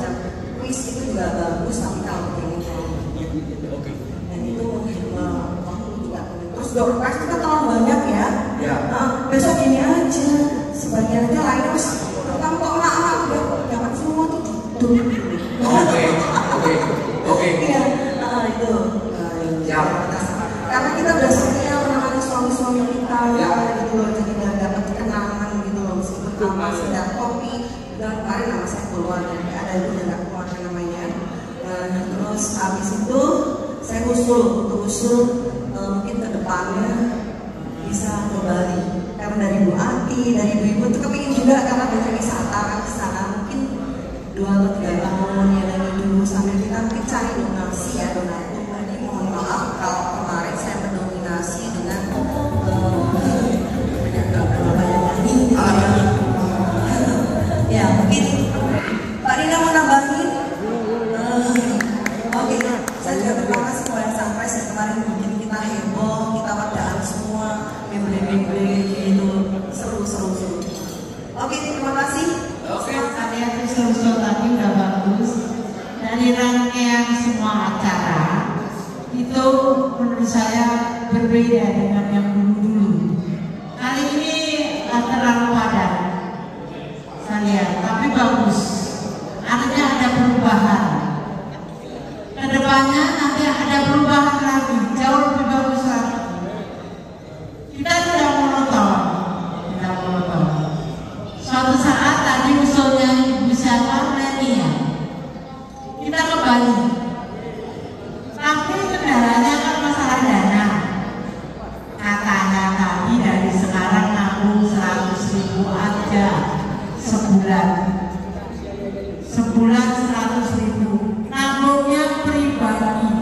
semacam kuis itu juga bagus, tapi kalau ini dan itu mungkin waktu juga. Terus door prize kita terlalu banyak ya. Besok gini aja, sebagian aja lain terus kamu kok anak-anak udah dapat semua tuh duduk. Oke. Iya, itu. Karena kita udah setia menangani suami-suami kita, gitu loh, jadi udah dapat kenangan gitu loh, meskipun nama sedang kopi, dan kemarin nama saya keluar dan ada itu udah nggak keluar namanya. Terus habis itu saya usul mungkin ke depannya bisa ke Bali, karena dari Bu Ati, dari ibu-ibu itu kepingin juga karena banyak wisata kan di sana, mungkin 2 atau 3 tahun ya dari dulu sampai kita mungkin cari donasi ya, donatur. Jadi mohon maaf kalau kemarin saya mendominasi dengan ya mungkin Pak Rina mau nambahin. Oke, saya juga terima kasih kepada yang sampai kemarin bikin kita heboh, kita wadaan semua, memble-memble itu seru. Oke, terima kasih. Saya usul tadi udah bagus. Dari rangkaian semua acara itu menurut saya berbeda dengan yang dulu. Kali ini terlalu padat, saya lihat, tapi bagus. Artinya ada perubahan. Kedepannya nanti ada perubahan lagi, jauh lebih bagus lagi. Kita tidak monoton. Suatu saat tadi usulnya Ibu siapa, Lenia, kita ke Bali. Tapi kendalanya kan masalah dana. Katanya tadi dari sekarang nabung 100.000 aja sebulan. Sebulan 100.000. Nabungnya pribadi.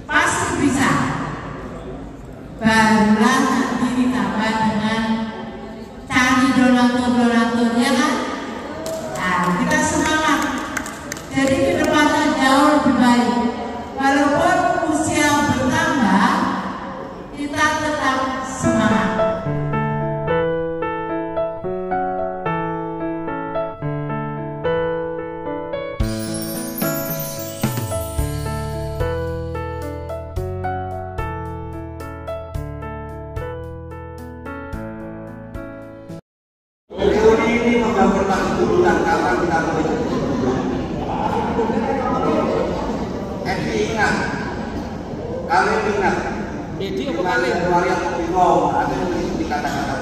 Pasti bisa. Barulah nanti ditambah dengan cari donatur-donaturnya kan. Nah, kita semangat. Jadi kedepannya jauh lebih baik. Walaupun usia bertambah, kita tetap semangat. Ini menggambarkan keturunan kapan kita ingat, kalian ingat. Jadi apa kalian? Januari atau bingung, ada yang dikatakan.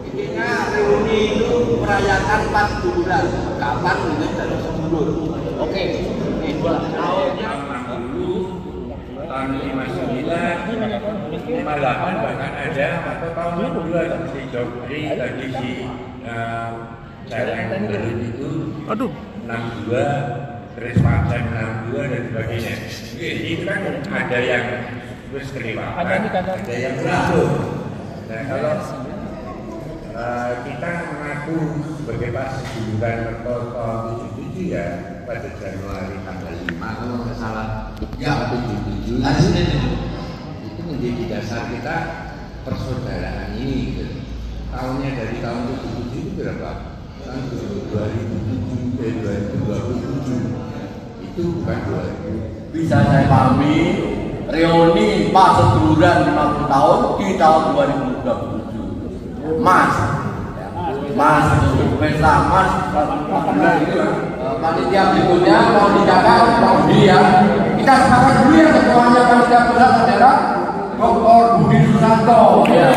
Intinya reuni itu merayakan 4 bulan. Kapan ini dari sebelum? Oke. Tahunnya 60, tahun 59, 58 bahkan ada atau tahun 62 si Jokri tadi si saya itu 62 terus Pacan 62 dan sebagainya. Itu kan ada yang terus terlibat, ada yang berlaku. Nah kalau kita mengaku sebagai pas bulan tahun 77 ya pada Januari tanggal 5 kalau nggak salah ya 77 itu menjadi dasar kita persaudaraan ini gitu. Tahunnya dari tahun 77 itu berapa? Tahun 2027 itu bukan 2000. Bisa saya pahami reuni pas seduluran 50 tahun di tahun 2027. Mas pesta Mas panitia berikutnya mau dicatat Pak Budi ya. Kita sepakat dulu ya ketuanya panitia pusat adalah Dr. Budi Susanto ya.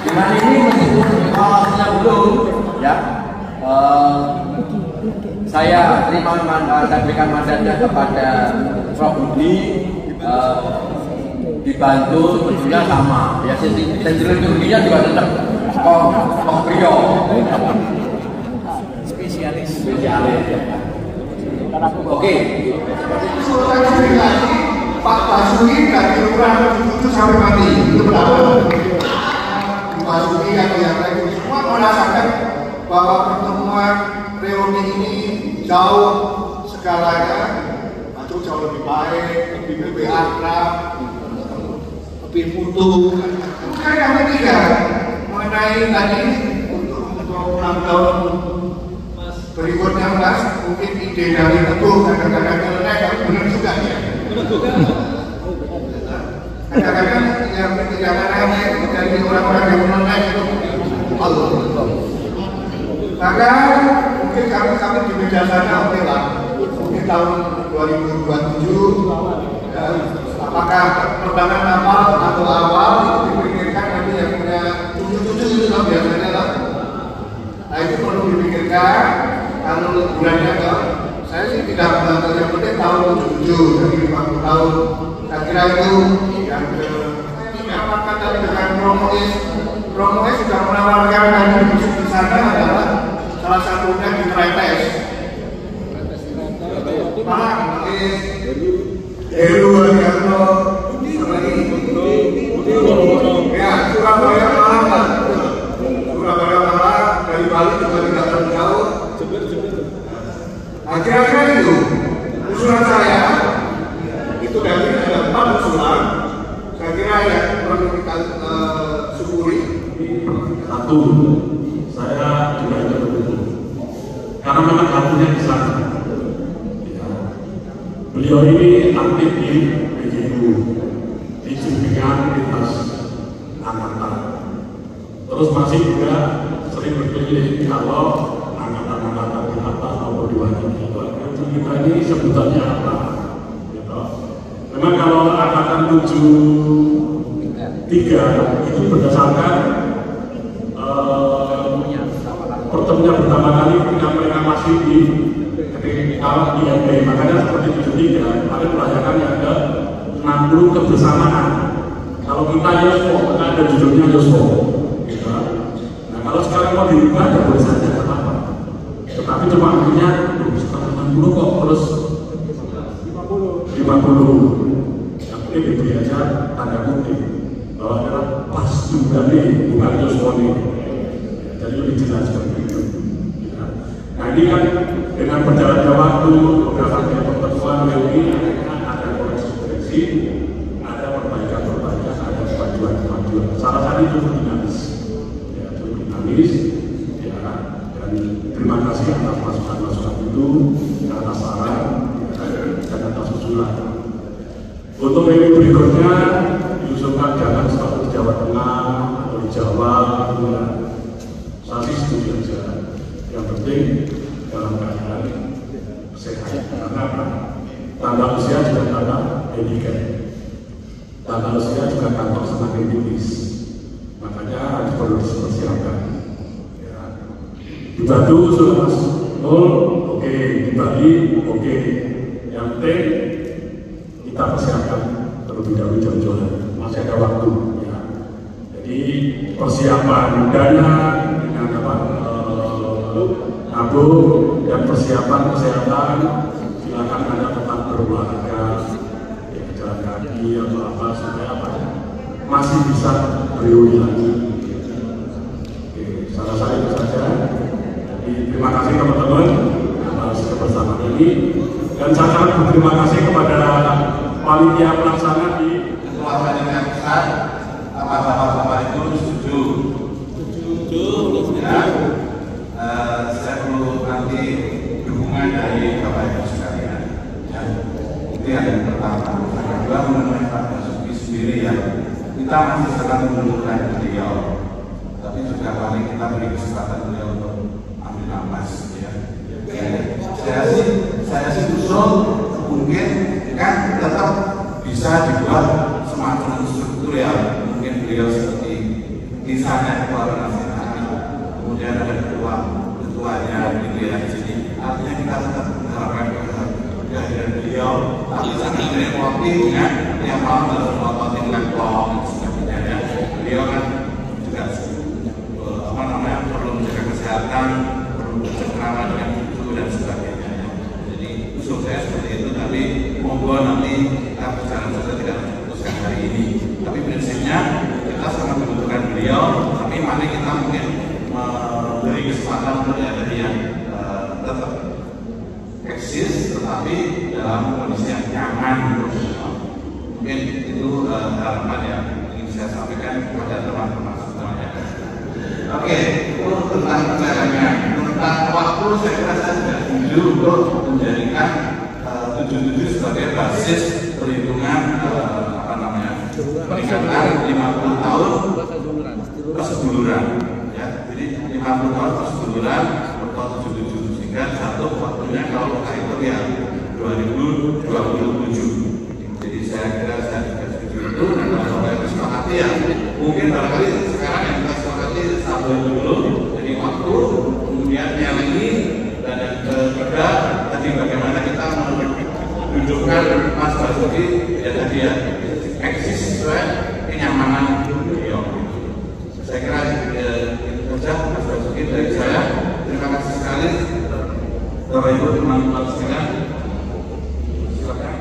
Dengan ini meskipun awalnya belum ya, saya berikan mandatnya kepada Prof. Budi, dibantu tentunya sama ya, sensibilitasnya juga tetap Kok Prio spesialis ya. Oke. Pak Basuki dari kelurahan 77 sampai mati itu berapa? Basuki yang lain semua merasakan bahwa pertemuan reuni ini jauh segalanya, atau jauh lebih baik, lebih akrab, lebih utuh. Kemudian yang ketiga mengenai tadi untuk tahun berikutnya Mas, mungkin ide dari Teguh kadang-kadang nyeleneh, tapi benar juga ya. Kadang-kadang yang tidak aneh dari orang-orang yang menolak itu Allah. Maka mungkin kami di media sana oke lah. Mungkin tahun 2027 apakah penerbangan kapal atau awal itu dipikirkan nanti yang punya 7 itu lah biasanya lah. Nah itu perlu dipikirkan kalau bulannya ke saya sih tidak yang penting tahun 77 dari 50 tahun. Saya kira itu yang apakah tadi dengan Promois sudah menawarkan dan di sana adalah salah satunya di Trepes. Pak, Heru Haryanto, ya Surabaya Malang, Surabaya Malang dari Bali juga tidak terlalu jauh. Akhirnya itu usulan saya itu dari ada 4 usulan. Saya kira ya perlu kita syukuri. Satu, saya juga ikut mendukung karena memang hatinya di sana. Beliau ini aktif di PGU, di Bimbingan Lintas Angkatan. Terus masih juga sering berkeliling kalau angkatan-angkatan di atas maupun di bawah kita ini sebutannya apa? Gitu. Memang kalau angkatan 73 itu berdasarkan pertemuan pertama kali ketika mereka masih di IMB, makanya seperti 73 kalian merayakan yang ke 60 kebersamaan. Kalau kita Yospo, maka ada judulnya Yospo gitu. Nah kalau sekarang mau dirubah ya boleh saja apa-apa, tetapi cuma akhirnya setelah 60 kok terus 50. Yang penting diberi aja tanda kutip bahwa adalah pas juga nih, bukan Yospo nih. Jadi lebih jelas seperti itu. Nah ini kan dengan berjalannya waktu, beberapa kali pertemuan ini ada koreksi, ada perbaikan, ada kemajuan. Salah satu itu dinamis, ya, dan terima kasih atas masukan itu, atas saran, dan atas usulan. Untuk minggu berikutnya diusulkan jangan selalu di Jawa Tengah atau di Jawa, saya setuju saja. Yang penting dalam keadaan sehat, karena tanda usia juga tanda handicap, tanda usia juga kantong semakin tipis, makanya harus perlu dipersiapkan. Ya. Di Batu sudah Mas Nul, oke. Di Bali, oke. Yang penting kita persiapkan terlebih dahulu jauh-jauh, masih ada waktu. Ya. Jadi persiapan dana dengan apa? Nabung dan persiapan kesehatan, silakan Anda tetap berolahraga, ya, jalan kaki atau apa supaya apa masih bisa beruli lagi. Oke, salah saya itu saja. Jadi terima kasih teman-teman atas kebersamaan ini, dan saya sangat berterima kasih kepada panitia pelaksana di Ketua Panitia Pusat. Bapak-bapak itu setuju ya. Saya perlu nanti dukungan dari Bapak Ibu sekalian. Ya. Itu yang pertama. Yang kedua mengenai Pak Basuki sendiri ya, kita masih sedang menentukan beliau, tapi juga paling kita beri kesempatan beliau untuk ambil nafas. Ya. Saya sih usul mungkin kan tetap bisa dibuat semacam struktur ya. Mungkin beliau seperti kisahnya keluarga nasional, kemudian ada ketuanya gitu ya di sini. Artinya kita tetap mengharapkan kehadiran beliau, tapi sangat merepoti dengan yang mau berfoto dengan kolom sebagainya ya. Beliau kan juga perlu menjaga kesehatan, perlu bercengkrama dengan itu dan sebagainya ya. Jadi usul saya seperti itu, tapi monggo nanti kita bicara saja, tidak memutuskan hari ini. Tapi prinsipnya kita sangat membutuhkan beliau, tapi mari kita mungkin memberi kesempatan untuk dari yang tetap eksis, tetapi dalam kondisi yang nyaman. Mungkin itu harapan yang ingin saya sampaikan kepada teman-teman semuanya. Oke, itu tentang caranya. untuk menjadikan 77 sebagai basis perhitungan peningkatan 50 tahun keseduluran, ya. Jadi 50 tahun keseduluran atau 77, sehingga jatuh waktunya kalau kita hitung ya 2027. Jadi saya kira saya juga setuju itu, dan kalau saya kesepakati ya mungkin barangkali sekarang yang kita sepakati sampai dulu, jadi waktu, kemudian yang ini dan yang kedua tadi bagaimana kita menunjukkan Mas Basuki ya tadi ya eksis sesuai kenyamanan beliau. Saya kira itu saja Mas Basuki dari saya. Terima kasih sekali Bapak Ibu teman-teman sekalian. Silakan.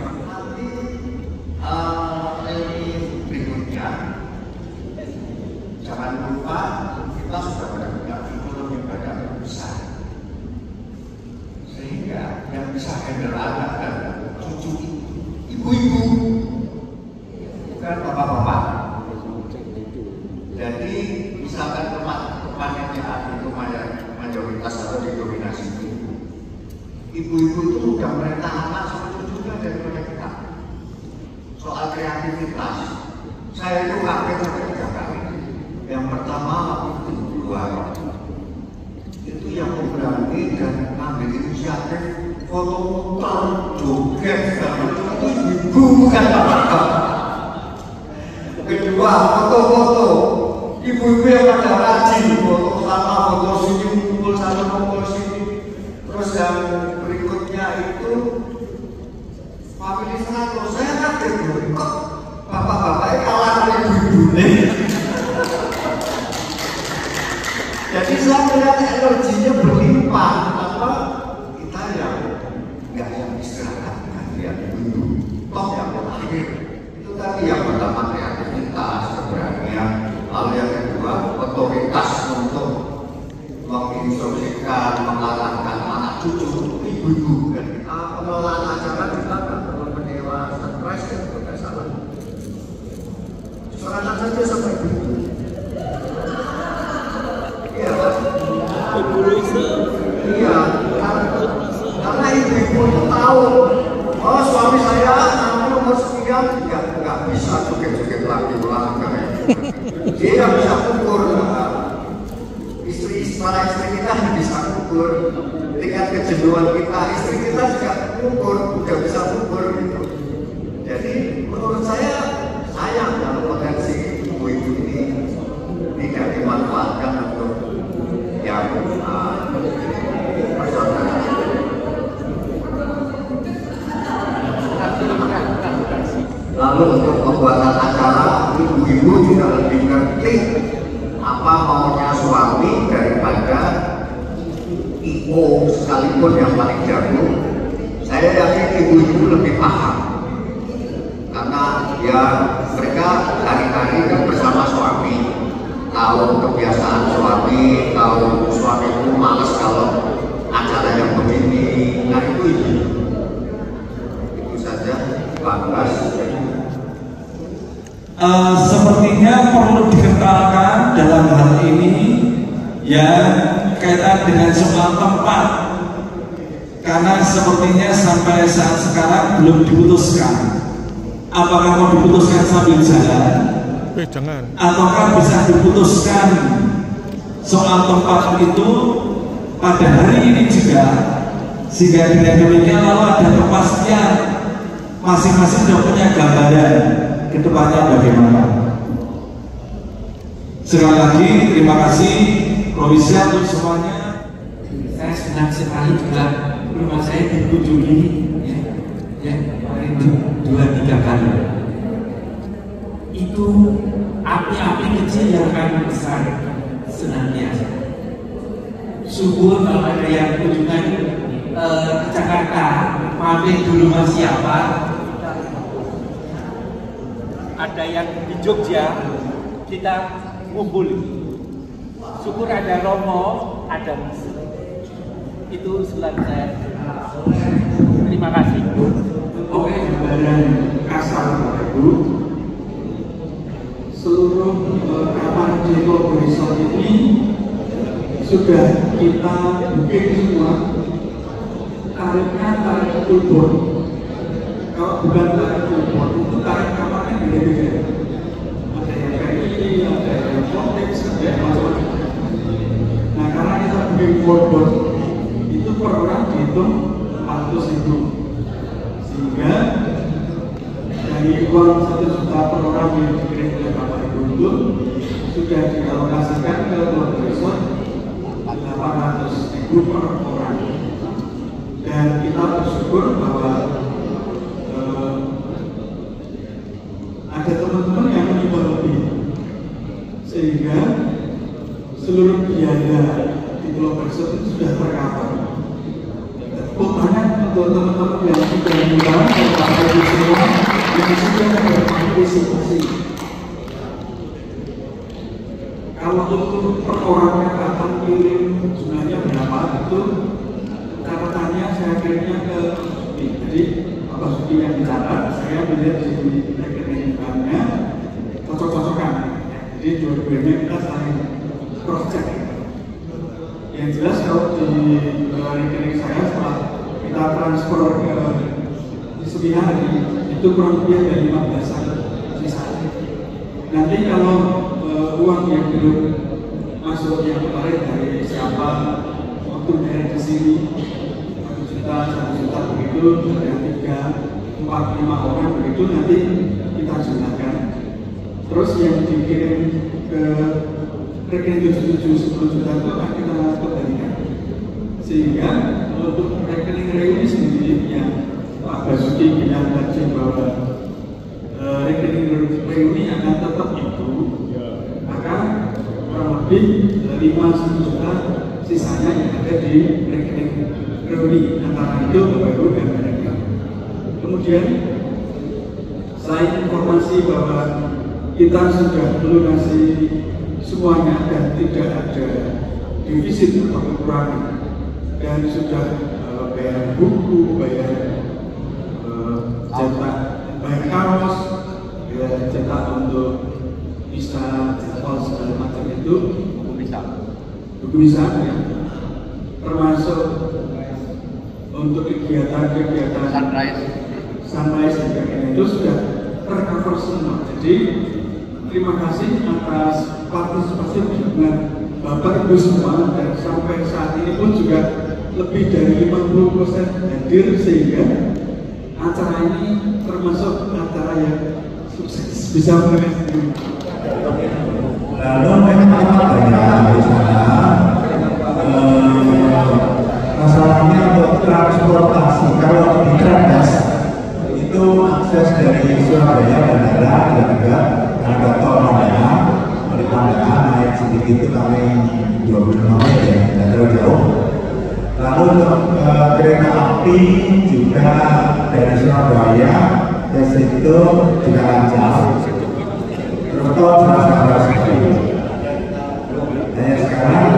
Reuni berikutnya jangan lupa kita sudah benar-benar ekonomi badan besar, sehingga yang bisa handle anak dan cucu ibu-ibu, bukan bapak-bapak. Jadi misalkan teman-teman itu mayoritas atau didominasi ibu-ibu itu sudah merintah anak sama cucunya daripada kita. Soal kreativitas, saya itu kaget sampai 3 kali. Yang pertama itu keluar, itu yang memberani dan ambil inisiatif foto-foto, joget, itu ibu bukan bapak. Kedua, foto-foto, ibu-ibu yang pada rajin foto sama, foto sini, kumpul sana, kumpul sini. Terus yang berikutnya itu family 100. Saya kaget kok bapak-bapaknya kalah oleh ibu-ibu nih. Jadi saya melihat energinya berlimpah, apa kita yang nggak yang istirahat kan lihat ibu-ibu. Toh yang terakhir itu tadi yang pertama kreativitas, keberanian, lalu yang kedua otoritas untuk menginstruksikan, mengarahkan anak cucu ibu-ibu. Dan kita pengelolaan acara kita kan perlu menyewa stres dan tidak salah. Serahkan saja sampai ibu. Iya kan? Iya, karena ibu-ibu itu tahu, oh suami saya nanti umur sekian nggak bisa joget-joget lagi olahraga. Dia bisa ukur. Para istri kita bisa ukur tingkat kejenuhan kita, istri kita juga ukur, juga bisa ukur gitu. Jadi menurut saya sayang kalau potensi ibu-ibu ini tidak dimanfaatkan untuk yang persaudaraan. Lalu untuk pembuatan acara, ibu-ibu juga lebih ngerti apa maunya suami daripada IO sekalipun yang paling jago. Saya yakin ibu-ibu lebih paham karena ya mereka hari-hari kan bersama suami, tahu kebiasaan suami, tahu suami itu males kalau acara yang begini. Nah itu saja Pak Bas. Sepertinya perlu dikenalkan dalam hal ini ya kaitan dengan soal tempat, karena sepertinya sampai saat sekarang belum diputuskan apakah mau diputuskan sambil jalan ataukah bisa diputuskan soal tempat itu pada hari ini juga, sehingga dengan demikian lalu ada kepastian masing-masing sudah punya gambaran kedepannya bagaimana. Sekali lagi terima kasih Provinsi untuk semuanya. Saya senang sekali juga rumah saya dikunjungi ya paling 2-3 kali. Itu api-api kecil yang akan besar senantiasa. Syukur kalau ada yang kunjungan ke Jakarta, mampir dulu Mas siapa? Ada yang di Jogja, kita ngumpul. Syukur ada Romo, ada Mas. Itu selalu saya. Terima kasih. Oke, gambaran kasar Bapak Ibu. Seluruh kapal Jeko Resort ini sudah kita booking semua. tarifnya tarif full. Kalau bukan tarif full, itu tarif kamarnya beda-beda. Ada yang PI, ada yang Vortex, ada yang macam-macam. Nah, karena kita bikin full itu per orang dihitung 400.000. Sehingga dari uang 1 juta per orang yang dikirim oleh Bapak Ibu itu sudah dialokasikan ke World Resort 800.000 per orang. Dan kita bersyukur bahwa ada teman-teman yang menyumbang lebih, sehingga seluruh biaya di World Resort itu sudah tercover. Tepuk tangan untuk teman-teman yang sudah menyumbang dan Bapak Ibu semua yang sudah berpartisipasi. Kalau untuk per orangnya kapan kirim jumlahnya berapa itu catatannya saya kirimnya ke Suki. Jadi Bapak Suki yang dicatat, saya melihat di rekening banknya cocok-cocokan. Jadi dua-duanya kita saling cross check. Yang jelas kalau di rekening saya setelah kita transfer ke Suki hari itu kurang lebih dari 15-an sisanya. Nanti kalau uang yang belum masuk yang kemarin dari siapa waktu dari di sini 1 juta, 1 juta begitu, ada 3, 4, 5 orang begitu nanti kita jumlahkan. Terus yang dikirim ke rekening 77 10 juta itu akan kita kembalikan. Sehingga untuk rekening reuni sendiri yang Pak Basuki bilang tadi bahwa rekening reuni akan tetap itu, maka kurang lebih 5 juta sisanya yang ada di rekening reuni antara itu baru dan mereka. Kemudian selain informasi bahwa kita sudah melunasi semuanya dan tidak ada defisit atau kekurangan dan sudah bayar buku, bayar cetak, bayar kaos, bayar cetak untuk bisa jadwal segala macam itu, buku bisa ya, termasuk untuk kegiatan-kegiatan sunrise dan sebagainya itu sudah tercover semua. Jadi terima kasih atas partisipasi dengan Bapak Ibu semua, dan sampai saat ini pun juga lebih dari 50% hadir, sehingga acara ini termasuk acara yang sukses bisa mengenai. Lalu memang banyak di sana masalahnya untuk transportasi. Kalau di Trades itu akses dari Surabaya bandara dan juga ada tol namanya dari Pandangan naik sedikit itu kami 25 menit ya, tidak terlalu jauh. Lalu untuk kereta api juga dari Surabaya ke situ juga lancar. Tol salah sekali. Hanya sekarang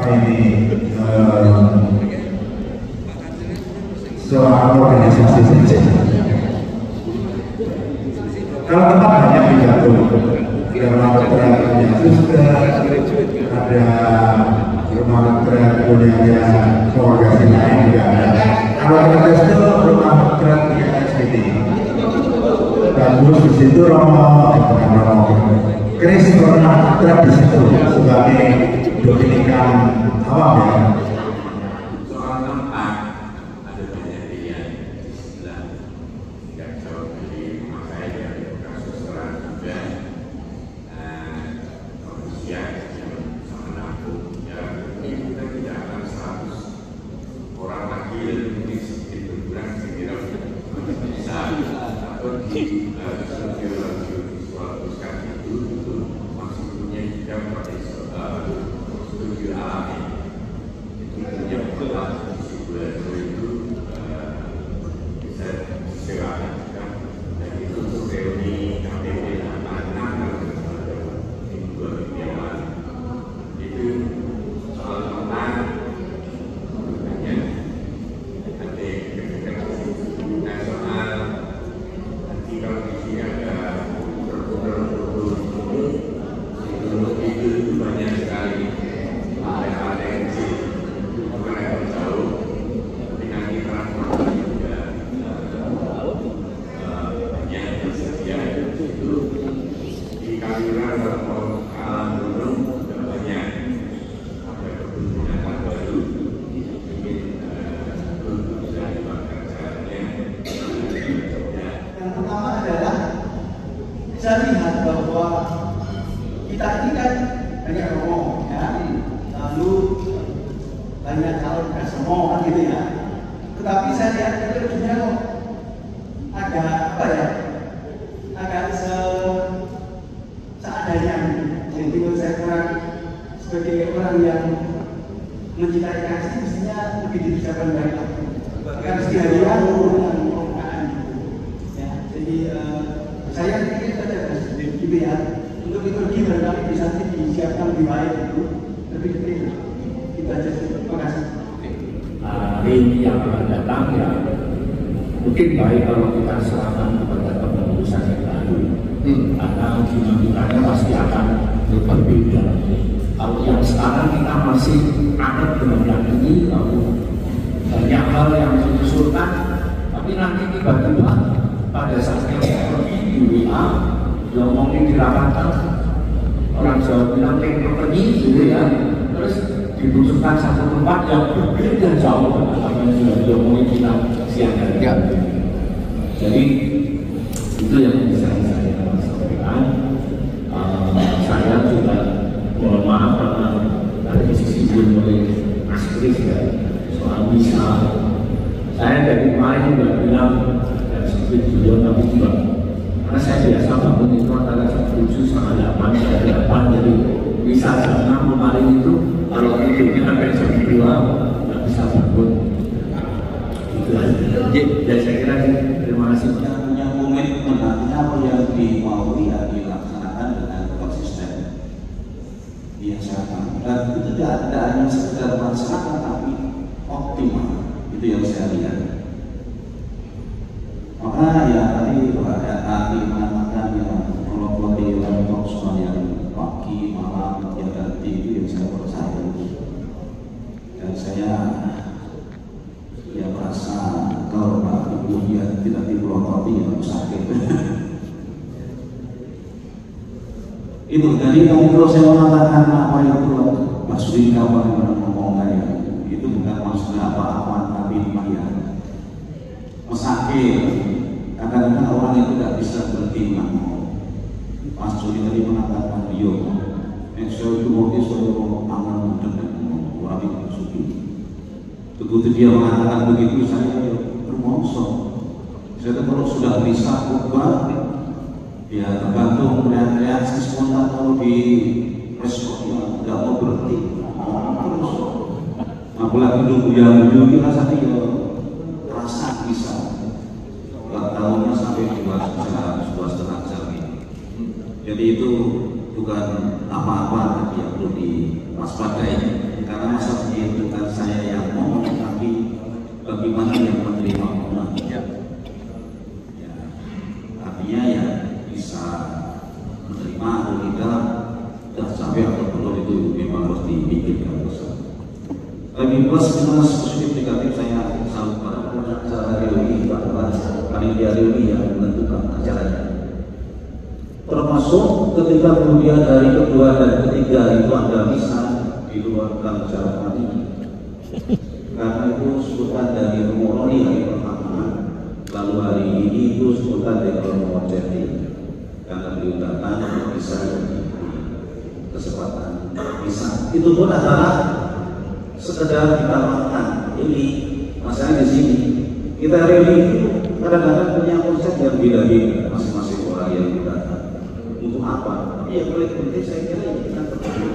ini soal organisasi saja. Kalau tempat banyak dibantu, rumah keterangan punya suster, ada rumah keterangan punya keluarga lain juga ada. Kalau kita itu rumah keterangan punya SPT. Bagus di situ Chris pernah aktif di situ sebagai Dominikan awam ya. Soal tempat ada banyak pilihan di sebelah tidak jauh dari rumah saya dari kasus terang juga. Kemudian sama menampung ya, kita tidak akan 100 orang lagi ini sedikit berkurang sekira bisa atau di studio alami banyak calon nggak semua kan gitu ya. Tetapi saya lihat energinya kok agak apa ya, agak seadanya. Jadi menurut saya kurang, sebagai orang yang mencintai kasih mestinya lebih dipersiapkan baik lagi. Bahkan seharian dengan pembukaan ya. Jadi saya pikir saja gitu ya. Untuk liturgi barangkali bisa disiapkan lebih baik itu lebih detail. Itu aja. Terima kasih. Hari yang akan datang ya mungkin baik kalau kita serahkan kepada kepengurusan yang baru, karena dinamikanya pasti akan berbeda. Kalau yang sekarang kita masih ada dengan yang ini, lalu banyak hal yang diusulkan, tapi nanti tiba-tiba pada saat yang seperti di WA, diomongin di rapatan, orang Jawa bilang teknologi gitu ya, terus dibutuhkan satu tempat yang berbeda jauh dengan apa yang sudah diomongin kita siang hari. Jadi itu yang bisa saya sampaikan. Saya juga mohon maaf karena tadi disinggung oleh Mas Kris ya soal bisa. Saya dari kemarin juga bilang dan seperti beliau tapi juga karena saya biasa bangun itu antara jam 7 sampai 8 sampai 8 jadi bisa jam 6 kemarin itu kalau tidurnya sampai jam 2 nggak bisa bangun. Itu aja. Dan saya kira terima kasih. Yang punya komitmen artinya apa yang dimau ya dilaksanakan dengan konsisten. Biasakan dan itu tidak hanya sekedar melaksanakan tapi optimal. Itu yang saya lihat. Maka ya tadi ada hati mengatakan yang kalau di laptop semua yang pagi malam ya ganti itu yang saya percaya. Dan saya ya merasa kalau Pak Ibu dia tidak dipelotopi ya sakit. Itu jadi kalau saya mengatakan apa itu maksudnya kawan yang ngomong kayak itu bukan maksudnya apa-apa tapi ya mesakit. Kadang-kadang orang itu tidak bisa berhenti ngomong. Mas Juli tadi mengatakan yo, saya itu mungkin sudah aman dengan orang itu suci. Begitu dia mengatakan begitu saya bermongso. Saya kalau sudah bisa ubah ya tergantung reaksi spontan kalau di responnya nggak mau berhenti terus apalagi nunggu yang menyugi rasanya ya rasa bisa nggak tahunya sampai 2,5 jam ini. Jadi itu bukan apa-apa tapi yang perlu diwaspadai karena masalahnya itu bukan saya yang ngomong tapi bagaimana yang menerima omongannya. Ya, artinya ya bisa menerima atau tidak dan sampai atau belum itu memang harus dipikirkan bersama. Lagi plus minus positif negatif saya salut pada acara reuni pada panitia reuni yang menentukan acaranya. Termasuk ketika kemudian hari kedua dan ketiga itu ada misa di luar acara ini. Karena itu sebutan dari Romoroni hari pertama, lalu hari ini itu sebutan dari Romoroni. Karena beliau datang untuk bisa kesempatan bisa itu pun adalah sekedar kita makan ini masalah di sini kita reuni kadang-kadang punya konsep yang beda-beda masing-masing orang yang datang untuk apa tapi yang paling penting saya kira kita terbuka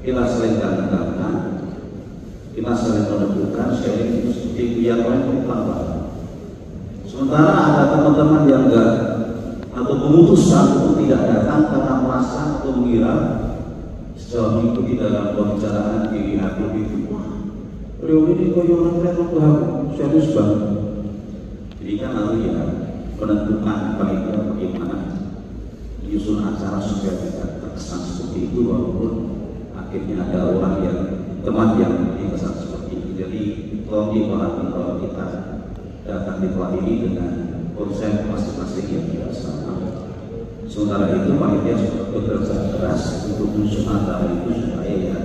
kita saling datang kita saling menentukan sharing itu seperti yang lain bertambah sementara ada teman-teman yang enggak atau memutuskan untuk tidak datang karena merasa atau mengira sejauh mengikuti dalam pembicaraan di aku itu beliau ini kaya orang kelihatan aku serius banget jadi kan lalu ya menentukan baiknya bagaimana menyusun acara supaya tidak terkesan seperti itu walaupun akhirnya ada orang yang teman yang dikesan seperti itu jadi tolong dipahami kalau kita datang di tempat ini dengan konsep masing-masing yang biasa. Sementara itu panitia sudah bekerja keras untuk menyusun acara itu supaya ya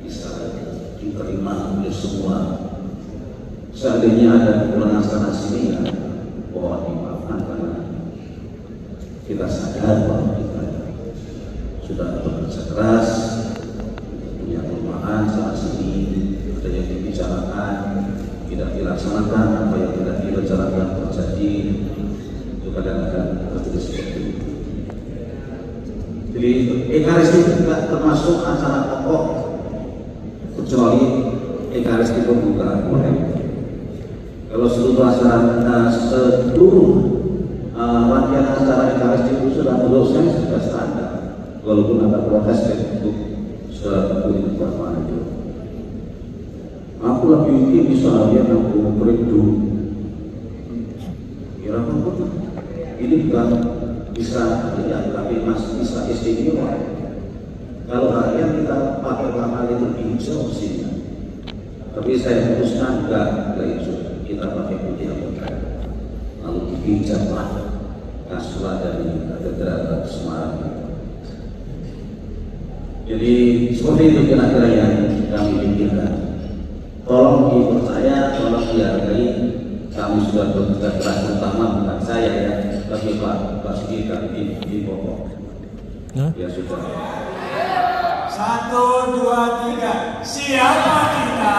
bisa diterima oleh semua. Seandainya ada kekurangan sana sini ya mohon dimaafkan karena kita sadar bahwa kita sudah bekerja keras punya kelemahan sana sini ada tidak dilaksanakan, apa yang tidak direncanakan terjadi, itu kadang-kadang terjadi seperti itu. Jadi Ekaristi juga termasuk acara pokok, kecuali Ekaristi pembukaan mulai. Kalau seluruh acara seluruh rangkaian acara Ekaristi itu sudah menurut saya sudah standar, walaupun ada protes untuk sudah tertulis pertama itu. Aku lebih mungkin misalnya aku berindu, kira-kira ini bukan bisa tidak, tapi bisa istimewa. Kalau harian kita pakai warna itu hijau sini, tapi saya putuskan enggak hijau, kita pakai putih apa? Lalu dipijatlah kasula dari Katedral Semarang. Jadi seperti itu kira-kira yang kami pikirkan. Tolong dipercaya, tolong dihargai. Kami sudah bekerja keras, terutama bukan saya ya, tapi Pak Basuki kami di pokok. Ya sudah. 1, 2, 3. Siapa kita?